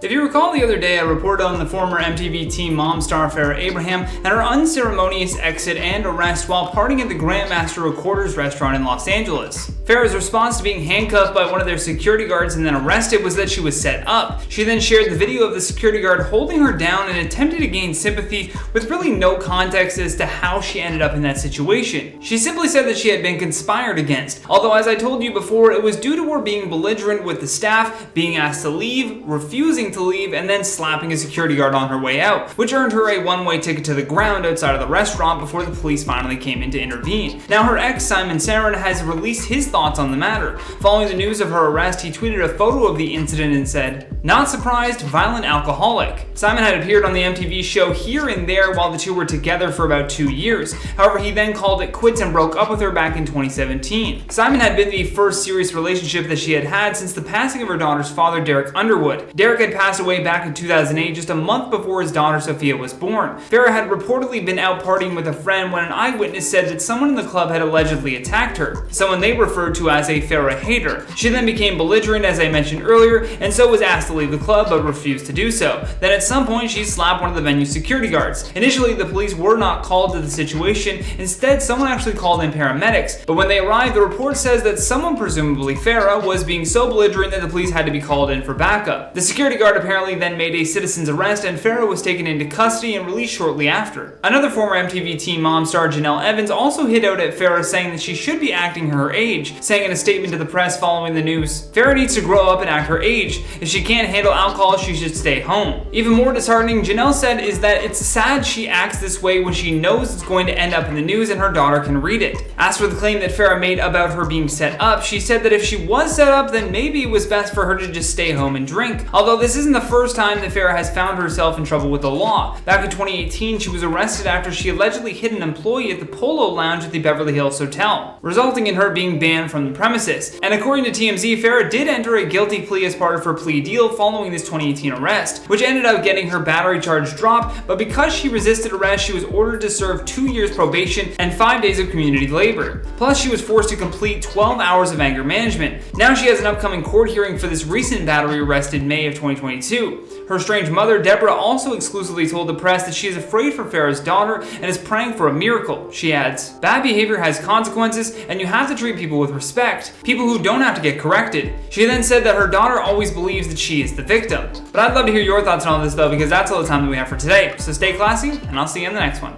If you recall the other day, I reported on the former MTV Teen Mom star Farrah Abraham and her unceremonious exit and arrest while partying at the Grandmaster Recorders restaurant in Los Angeles. Farrah's response to being handcuffed by one of their security guards and then arrested was that she was set up. She then shared the video of the security guard holding her down and attempted to gain sympathy with really no context as to how she ended up in that situation. She simply said that she had been conspired against, although as I told you before, it was due to her being belligerent with the staff, being asked to leave, refusing to leave, and then slapping a security guard on her way out, which earned her a one-way ticket to the ground outside of the restaurant before the police finally came in to intervene. Now, her ex, Simon Sarin, has released his thoughts on the matter. Following the news of her arrest, he tweeted a photo of the incident and said, "Not surprised, violent alcoholic." Simon had appeared on the MTV show here and there while the two were together for about 2 years. However, he then called it quits and broke up with her back in 2017. Simon had been the first serious relationship that she had had since the passing of her daughter's father, Derek Underwood. Derek had passed away back in 2008, just a month before his daughter Sophia was born. Farrah had reportedly been out partying with a friend when an eyewitness said that someone in the club had allegedly attacked her, someone they referred to as a Farrah hater. She then became belligerent, as I mentioned earlier, and so was asked to leave the club but refused to do so. Then at some point she slapped one of the venue's security guards. Initially, the police were not called to the situation. Instead, someone actually called in paramedics, but when they arrived, the report says that someone, presumably Farrah, was being so belligerent that the police had to be called in for backup. The security guard apparently then made a citizen's arrest, and Farrah was taken into custody and released shortly after. Another former MTV Teen Mom star, Janelle Evans, also hit out at Farrah, saying that she should be acting her age, saying in a statement to the press following the news, "Farrah needs to grow up and act her age. If she can't handle alcohol, she should stay home." Even more disheartening, Janelle said, is that it's sad she acts this way when she knows it's going to end up in the news and her daughter can read it. As for the claim that Farrah made about her being set up, she said that if she was set up, then maybe it was best for her to just stay home and drink. Although this isn't the first time that Farrah has found herself in trouble with the law. Back in 2018, she was arrested after she allegedly hit an employee at the Polo Lounge at the Beverly Hills Hotel, resulting in her being banned from the premises. And according to TMZ, Farrah did enter a guilty plea as part of her plea deal following this 2018 arrest, which ended up getting her battery charge dropped, but because she resisted arrest, she was ordered to serve 2 years probation and 5 days of community labor. Plus, she was forced to complete 12 hours of anger management. Now she has an upcoming court hearing for this recent battery arrest in May of 2022. Her estranged mother, Deborah, also exclusively told the press that she is afraid for Farrah's daughter and is praying for a miracle. She adds, "Bad behavior has consequences, and you have to treat people with respect, people who don't have to get corrected." She then said that her daughter always believes that she is the victim. But I'd love to hear your thoughts on all this though, because that's all the time that we have for today. So stay classy, and I'll see you in the next one.